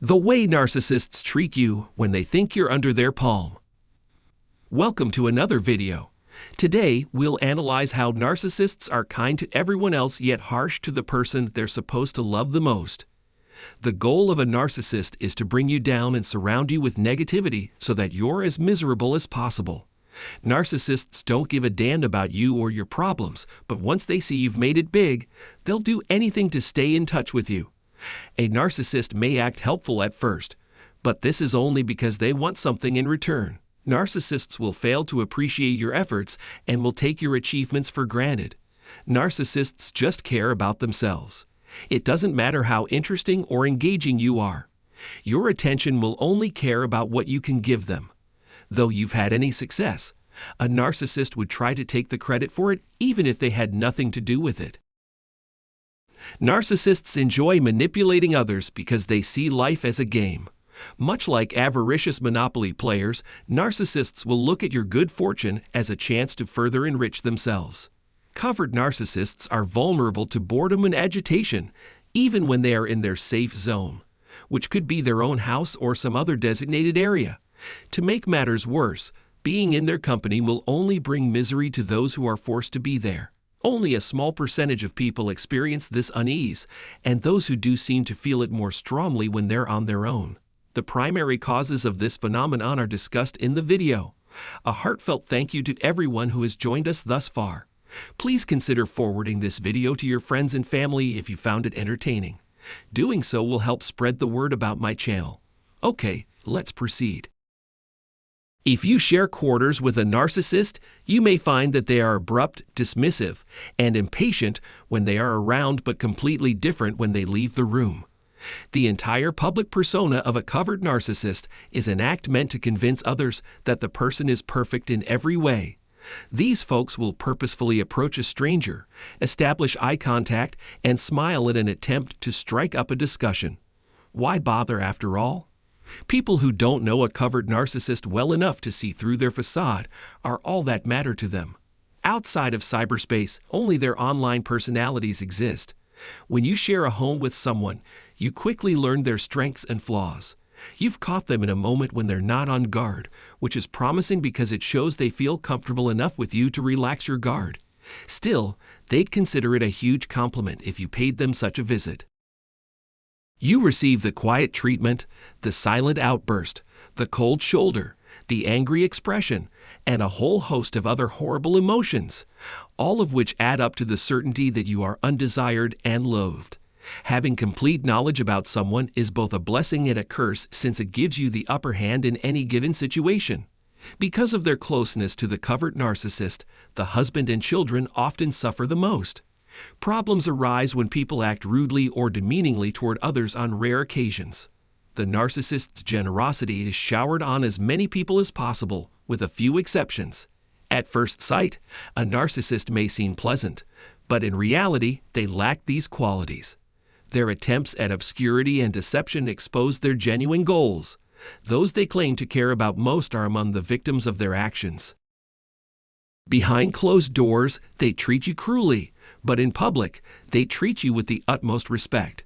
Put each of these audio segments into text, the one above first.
The way narcissists treat you when they think you're under their palm. Welcome to another video. Today, we'll analyze how narcissists are kind to everyone else yet harsh to the person they're supposed to love the most. The goal of a narcissist is to bring you down and surround you with negativity so that you're as miserable as possible. Narcissists don't give a damn about you or your problems, but once they see you've made it big, they'll do anything to stay in touch with you. A narcissist may act helpful at first, but this is only because they want something in return. Narcissists will fail to appreciate your efforts and will take your achievements for granted. Narcissists just care about themselves. It doesn't matter how interesting or engaging you are. Your attention will only care about what you can give them. Though you've had any success, a narcissist would try to take the credit for it even if they had nothing to do with it. Narcissists enjoy manipulating others because they see life as a game. Much like avaricious Monopoly players, narcissists will look at your good fortune as a chance to further enrich themselves. Covert narcissists are vulnerable to boredom and agitation, even when they are in their safe zone, which could be their own house or some other designated area. To make matters worse, being in their company will only bring misery to those who are forced to be there. Only a small percentage of people experience this unease, and those who do seem to feel it more strongly when they're on their own. The primary causes of this phenomenon are discussed in the video. A heartfelt thank you to everyone who has joined us thus far. Please consider forwarding this video to your friends and family if you found it entertaining. Doing so will help spread the word about my channel. Okay, let's proceed. If you share quarters with a narcissist, you may find that they are abrupt, dismissive, and impatient when they are around but completely different when they leave the room. The entire public persona of a covert narcissist is an act meant to convince others that the person is perfect in every way. These folks will purposefully approach a stranger, establish eye contact, and smile in an attempt to strike up a discussion. Why bother after all? People who don't know a covert narcissist well enough to see through their facade are all that matter to them. Outside of cyberspace, only their online personalities exist. When you share a home with someone, you quickly learn their strengths and flaws. You've caught them in a moment when they're not on guard, which is promising because it shows they feel comfortable enough with you to relax your guard. Still, they'd consider it a huge compliment if you paid them such a visit. You receive the quiet treatment, the silent outburst, the cold shoulder, the angry expression, and a whole host of other horrible emotions, all of which add up to the certainty that you are undesired and loathed. Having complete knowledge about someone is both a blessing and a curse since it gives you the upper hand in any given situation. Because of their closeness to the covert narcissist, the husband and children often suffer the most. Problems arise when people act rudely or demeaningly toward others on rare occasions. The narcissist's generosity is showered on as many people as possible, with a few exceptions. At first sight, a narcissist may seem pleasant, but in reality, they lack these qualities. Their attempts at obscurity and deception expose their genuine goals. Those they claim to care about most are among the victims of their actions. Behind closed doors, they treat you cruelly, but in public, they treat you with the utmost respect.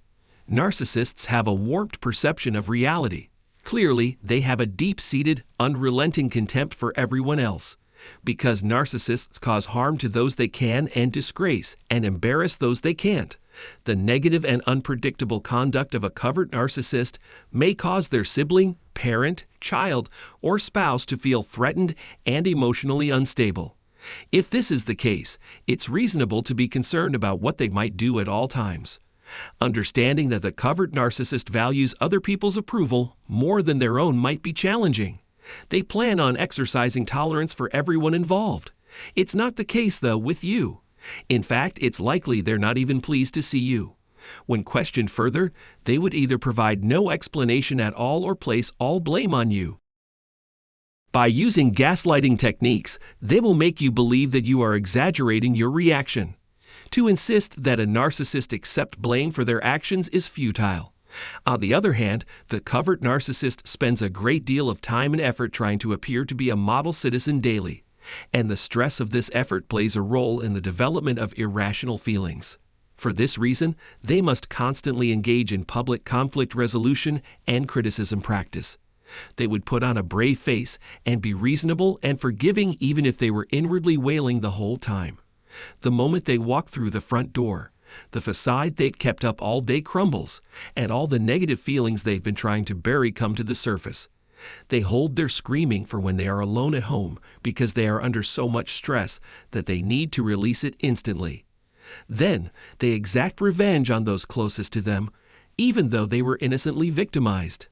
Narcissists have a warped perception of reality. Clearly, they have a deep-seated, unrelenting contempt for everyone else. Because narcissists cause harm to those they can and disgrace and embarrass those they can't. The negative and unpredictable conduct of a covert narcissist may cause their sibling, parent, child, or spouse to feel threatened and emotionally unstable. If this is the case, it's reasonable to be concerned about what they might do at all times. Understanding that the covert narcissist values other people's approval more than their own might be challenging. They plan on exercising tolerance for everyone involved. It's not the case, though, with you. In fact, it's likely they're not even pleased to see you. When questioned further, they would either provide no explanation at all or place all blame on you. By using gaslighting techniques, they will make you believe that you are exaggerating your reaction. To insist that a narcissist accept blame for their actions is futile. On the other hand, the covert narcissist spends a great deal of time and effort trying to appear to be a model citizen daily, and the stress of this effort plays a role in the development of irrational feelings. For this reason, they must constantly engage in public conflict resolution and criticism practice. They would put on a brave face and be reasonable and forgiving even if they were inwardly wailing the whole time. The moment they walk through the front door, the facade they've kept up all day crumbles, and all the negative feelings they've been trying to bury come to the surface. They hold their screaming for when they are alone at home because they are under so much stress that they need to release it instantly. Then, they exact revenge on those closest to them, even though they were innocently victimized.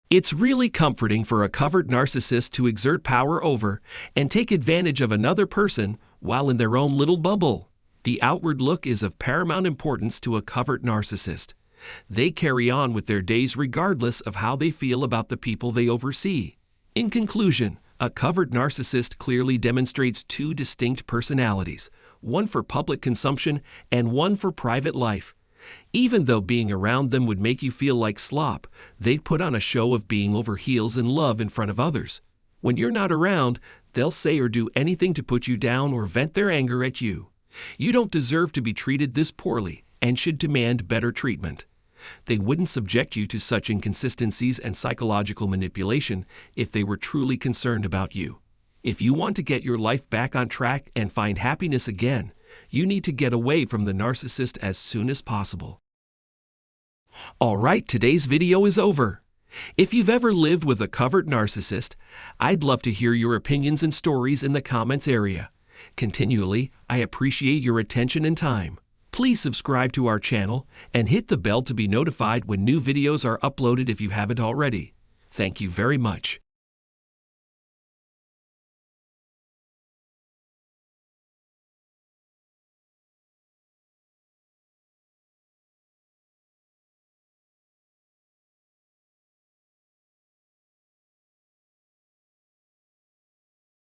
It's really comforting for a covert narcissist to exert power over and take advantage of another person while in their own little bubble. The outward look is of paramount importance to a covert narcissist. They carry on with their days regardless of how they feel about the people they oversee. In conclusion, a covert narcissist clearly demonstrates two distinct personalities, one for public consumption and one for private life. Even though being around them would make you feel like slop, they'd put on a show of being over heels in love in front of others. When you're not around, they'll say or do anything to put you down or vent their anger at you. You don't deserve to be treated this poorly and should demand better treatment. They wouldn't subject you to such inconsistencies and psychological manipulation if they were truly concerned about you. If you want to get your life back on track and find happiness again, you need to get away from the narcissist as soon as possible. Alright, today's video is over. If you've ever lived with a covert narcissist, I'd love to hear your opinions and stories in the comments area. Continually, I appreciate your attention and time. Please subscribe to our channel and hit the bell to be notified when new videos are uploaded if you haven't already. Thank you very much.